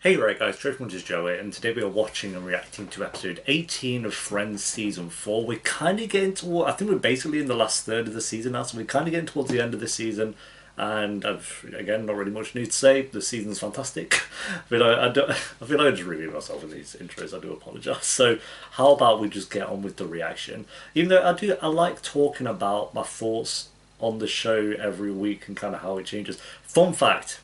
Hey right guys, Treadmunch Joe here, and today we are watching and reacting to episode 18 of Friends Season 4. We're kind of getting toward, I think we're basically in the last third of the season now, so we're kind of getting towards the end of the season, and again, not really much new to say. The season's fantastic. I feel like I just repeat myself in these intros, I do apologise. So how about we just get on with the reaction? Even though I like talking about my thoughts on the show every week and kind of how it changes. Fun fact.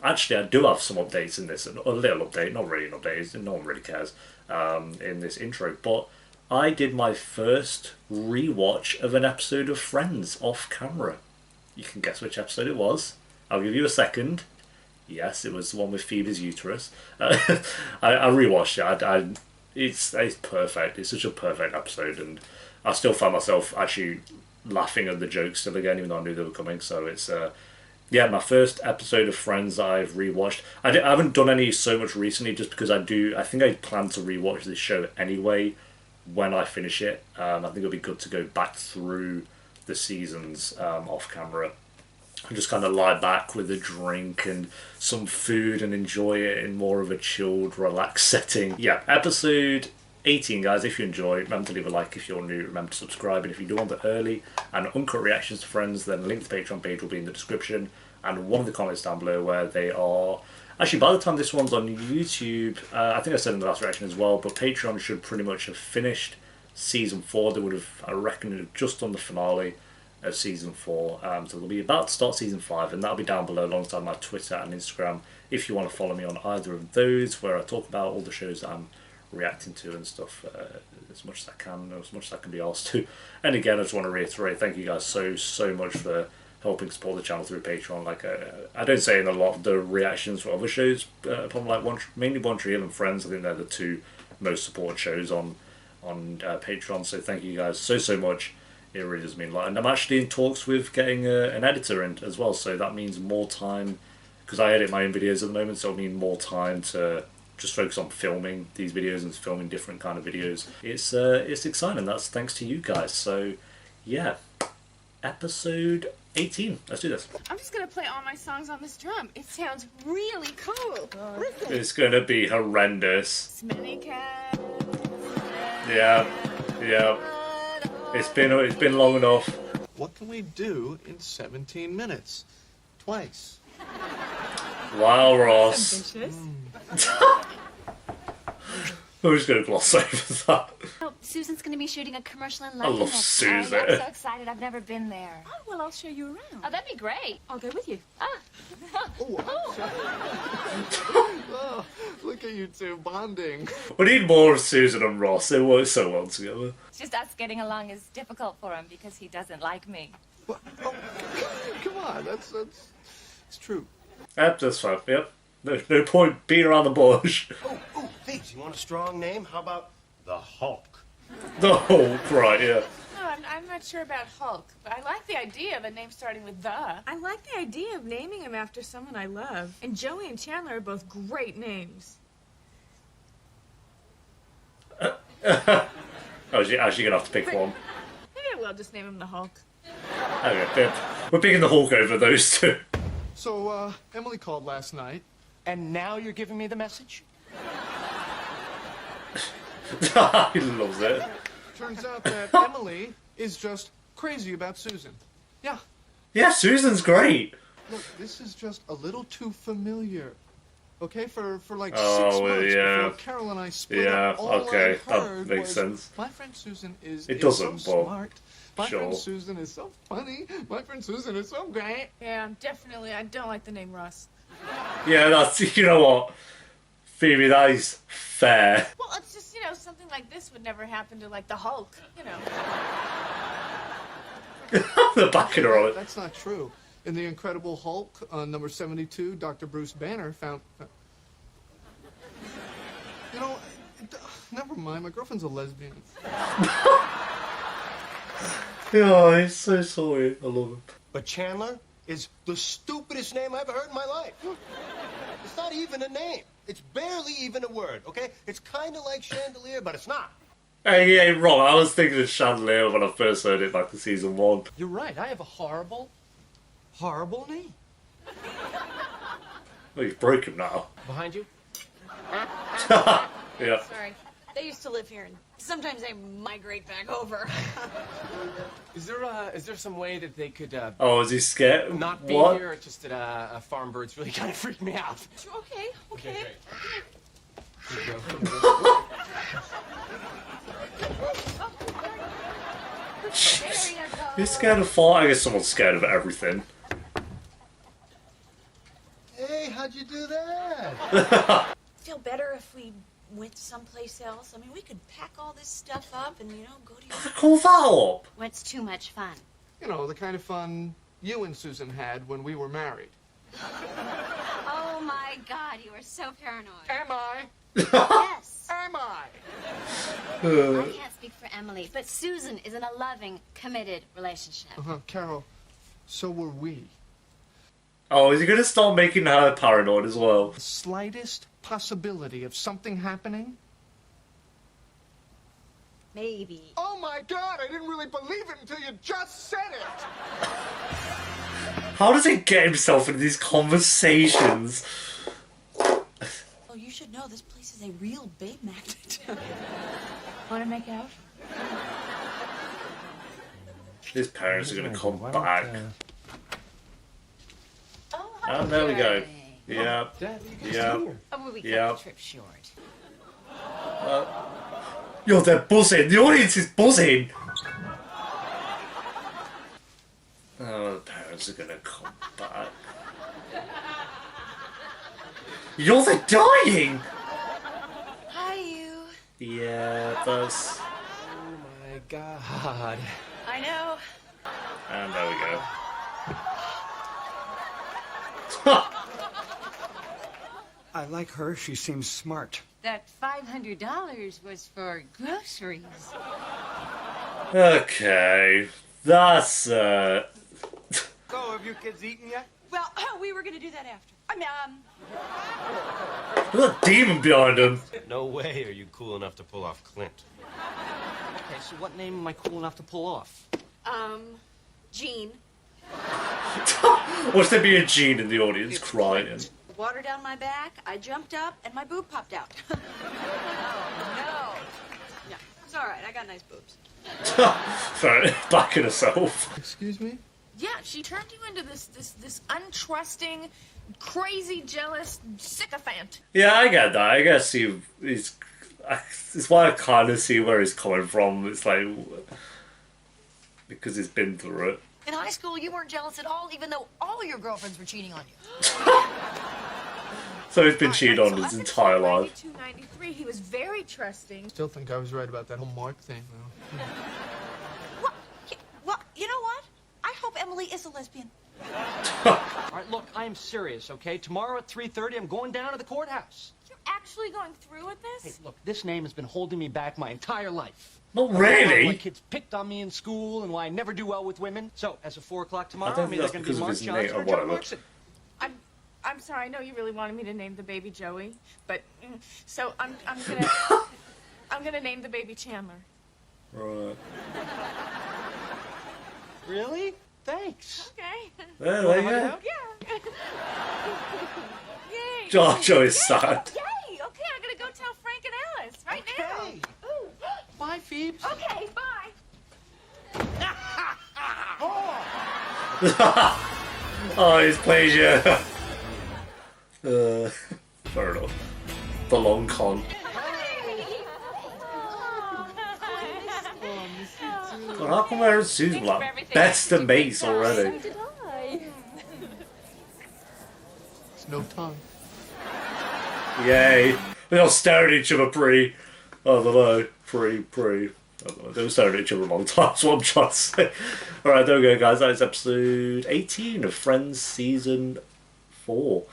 Actually, I do have some updates in this, a little update, not really an update, no one really cares, in this intro, but I did my first rewatch of an episode of Friends off camera. You can guess which episode it was. I'll give you a second. Yes, it was the one with Phoebe's uterus. I rewatched it. It's perfect. It's such a perfect episode, and I still find myself actually laughing at the jokes still again, even though I knew they were coming, so it's... yeah, my first episode of Friends I've rewatched. I haven't done any so much recently, just because I think I plan to rewatch this show anyway when I finish it. I think it'll be good to go back through the seasons off camera and just kind of lie back with a drink and some food and enjoy it in more of a chilled, relaxed setting. Yeah, episode 18, guys. If you enjoy, remember to leave a like. If you're new, remember to subscribe, and if you do want the early and uncut reactions to Friends, then link to the Patreon page will be in the description and one of the comments down below, where they are actually, by the time this one's on YouTube, I think I said in the last reaction as well, but Patreon should pretty much have finished season 4. They would have, I reckon, just done the finale of season 4, so they'll be about to start season 5, and that'll be down below alongside my Twitter and Instagram if you want to follow me on either of those, where I talk about all the shows that I'm reacting to and stuff, as much as I can, or as much as I can be asked to. And again, I just want to reiterate, thank you guys so much for helping support the channel through Patreon. Like I don't say in a lot of the reactions for other shows, upon like mainly One Tree Hill and Friends. I think they're the two most supported shows on Patreon. So thank you guys so much. It really does mean a lot. And I'm actually in talks with getting an editor in as well. So that means more time, because I edit my own videos at the moment. So it'll mean more time to just focus on filming these videos and filming different kind of videos. It's exciting. That's thanks to you guys. So yeah, episode 18. Let's do this. I'm just gonna play all my songs on this drum. It sounds really cool. Listen. It's gonna be horrendous. Smelly cat. Yeah. It's been long enough. What can we do in 17 minutes? Twice. Wow, Ross. Ambitious. I'm just gonna gloss over that. Oh, Susan's going to be shooting a commercial in I London love next Susan. time. I'm so excited. I've never been there. Oh, well, I'll show you around. Oh, that'd be great. I'll go with you. Oh, look at you two bonding. We need more of Susan and Ross. They work so well together. It's just us getting along is difficult for him because he doesn't like me. What? Oh, come on, that's it's true. Yep, that's fine. Yep. No point being around the bush. Oh, Thieves, you want a strong name? How about the Hulk? The Hulk, right, yeah. No, I'm not sure about Hulk, but I like the idea of a name starting with the. I like the idea of naming him after someone I love. And Joey and Chandler are both great names. Actually gonna have to pick one. Maybe I will just name him the Hulk. Okay, we're picking the Hulk over those two. So, Emily called last night. And now you're giving me the message? He loves it. Turns out that Emily is just crazy about Susan. Yeah, Yeah, Susan's great. look, this is just a little too familiar. Okay, for like Oh, 6 well, months yeah. before Carol and I split Yeah, up, all okay, I that heard makes was, sense. My friend Susan is It is doesn't, so but smart. My sure. friend Susan is so funny. My friend Susan is so great. Yeah, definitely. I don't like the name Russ. Yeah, that's, you know what, Phoebe, that is fair. Well, it's just, something like this would never happen to, like, the Hulk, The back of her on it. That's not true. In The Incredible Hulk, number 72, Dr. Bruce Banner found... never mind. My girlfriend's a lesbian. Yeah, he's so sorry. I love him. But Chandler is the stupidest name I've ever heard in my life. It's not even a name. It's barely even a word, okay? It's kind of like chandelier, but it's not. Hey, yeah, wrong. I was thinking of Chandelier when I first heard it back in season 1. You're right. I have a horrible name. Well, you've broke him now. Behind you? Yeah. Sorry. They used to live here, and sometimes they migrate back over. Is there some way that they could Oh, is he scared? not be What? here? It's just that farm birds really kind of freak me out. Okay, okay. Here you go. He's scared of fire. I guess someone's scared of everything. Hey, how'd you do that? Feel better if we went someplace else? I mean, we could pack all this stuff up and, go to your... Call that up. What's too much fun? You know, the kind of fun you and Susan had when we were married. Oh my God, you are so paranoid. Am I? Yes. Am I? I can't speak for Emily, but Susan is in a loving, committed relationship. Carol, so were we. Oh, is he gonna start making her paranoid as well? The slightest possibility of something happening? Maybe. Oh my God, I didn't really believe it until you just said it! How does he get himself into these conversations? Oh, you should know this place is a real babe magnet. Want to make out? His parents are gonna come back. Oh, And there we go. Yep. Yep. Oh, we cut Yep. the trip short. Yo, they're buzzing. The audience is buzzing. Oh, the parents are gonna come back. Yo, they're dying. Hi, you. Yeah, that's. Oh my God. I know. And there we go. I like her. She seems smart. That $500 was for groceries. Okay, that's So, have you kids eaten yet? Well, we were going to do that after. I mean, there's a demon behind him. No way are you cool enough to pull off Clint. Okay, so what name am I cool enough to pull off? Jean. Watch there be a Gene in the audience crying. Water down my back, I jumped up, and my boob popped out. No. Yeah, it's all right. I got nice boobs. Sorry, backing herself. Excuse me? Yeah, she turned you into this untrusting, crazy, jealous sycophant. Yeah, I get that. I guess it's why I kind of see where he's coming from. It's like because he's been through it. In high school, you weren't jealous at all, even though all your girlfriends were cheating on you. So he's been cheated on his entire life. 92, 93, he was very trusting. Still think I was right about that whole Mark thing, though. Well, you know what? I hope Emily is a lesbian. All right, look, I am serious, okay? Tomorrow at 3:30, I'm going down to the courthouse. You're actually going through with this? Hey, look, this name has been holding me back my entire life. Not My really. kids picked on me in school and why I never do well with women. So, as of 4 o'clock tomorrow, I don't I'm think either that's going to be because of Mark his name Johnson or or Joe whatever. Markson. I'm sorry. I know you really wanted me to name the baby Joey, but so I'm gonna I'm gonna name the baby Chandler. Right. Really? Thanks. Okay. There you go. Yeah. Yay. Joey's sad. Yay. Okay, I'm gonna go tell Frank and Alice right now. Okay. Ooh. Bye, Phoebes. Okay. Bye. Oh, he's pleasure. Fair enough. The long con. God, how come Aaron Susan like best the mace already? It's no tongue. Yay. They all staring at each other I don't know, I don't know, they were staring at each other a long time, that's what I'm trying to say. Alright, there we go guys, that is episode 18 of Friends Season 4.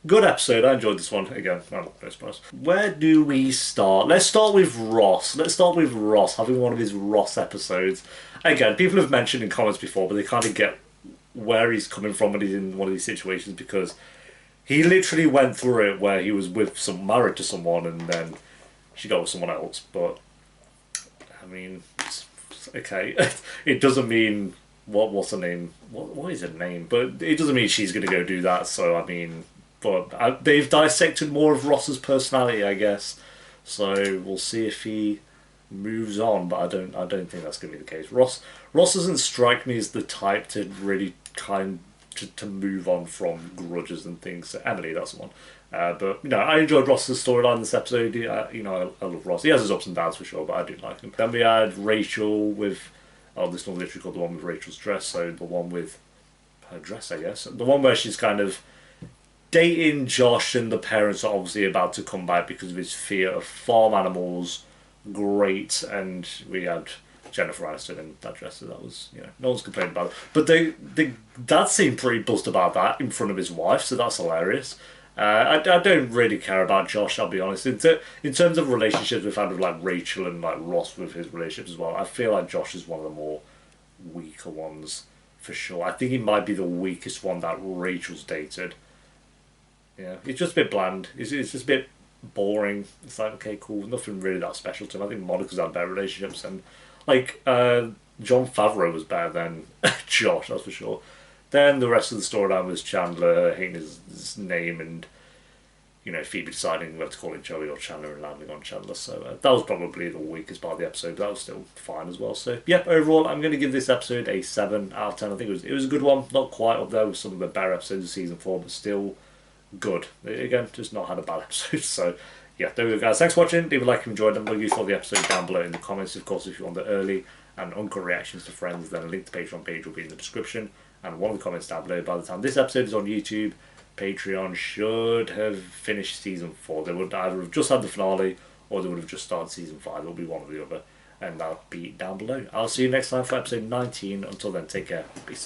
Good episode, I enjoyed this one. Again, I'm not no surprise. Where do we start? Let's start with Ross. Let's start with Ross, having one of his Ross episodes. Again, people have mentioned in comments before, but they kind of get where he's coming from when he's in one of these situations, because he literally went through it where he was married to someone and then she got with someone else. But, I mean, it's okay. It doesn't mean, what's her name? What is her name? But it doesn't mean she's going to go do that, so I mean, But they've dissected more of Ross's personality, I guess. So we'll see if he moves on, but I don't think that's going to be the case. Ross doesn't strike me as the type to really to move on from grudges and things. So Emily, that's the one. But I enjoyed Ross's storyline this episode. I love Ross. He has his ups and downs for sure, but I do like him. Then we had Rachel with this one literally called the one with Rachel's dress, so the one with her dress, I guess. The one where she's kind of dating Josh, and the parents are obviously about to come back because of his fear of farm animals. Great, and we had Jennifer Aniston in that dress, so that was, no one's complaining about it. But the dad seemed pretty buzzed about that in front of his wife, so that's hilarious. I don't really care about Josh, I'll be honest. In terms of relationships we've had with like Rachel and like Ross with his relationships as well, I feel like Josh is one of the more weaker ones for sure. I think he might be the weakest one that Rachel's dated. Yeah, it's just a bit bland. It's just a bit boring. It's like, okay, cool, nothing really that special to him. I think Monica's had better relationships, and like Jon Favreau was better than Josh, that's for sure. Then the rest of the storyline was Chandler hating his name, and Phoebe deciding whether to call it Joey or Chandler and landing on Chandler. So that was probably the weakest part of the episode, but that was still fine as well. So yeah, overall I'm going to give this episode a 7 out of 10. I think it was a good one, not quite up there with some of the better episodes of season 4, but still good. Again, just not had a bad episode. So yeah, there we go, guys. Thanks for watching. Leave a like if you enjoyed them. What you thought of the episode down below in the comments. Of course, if you want the early and uncut reactions to Friends, then a link to the Patreon page will be in the description and one of the comments down below. By the time this episode is on YouTube, Patreon should have finished season 4. They would either have just had the finale or they would have just started season 5. It'll be one or the other, and that'll be down below. I'll see you next time for episode 19. Until then, take care. Peace.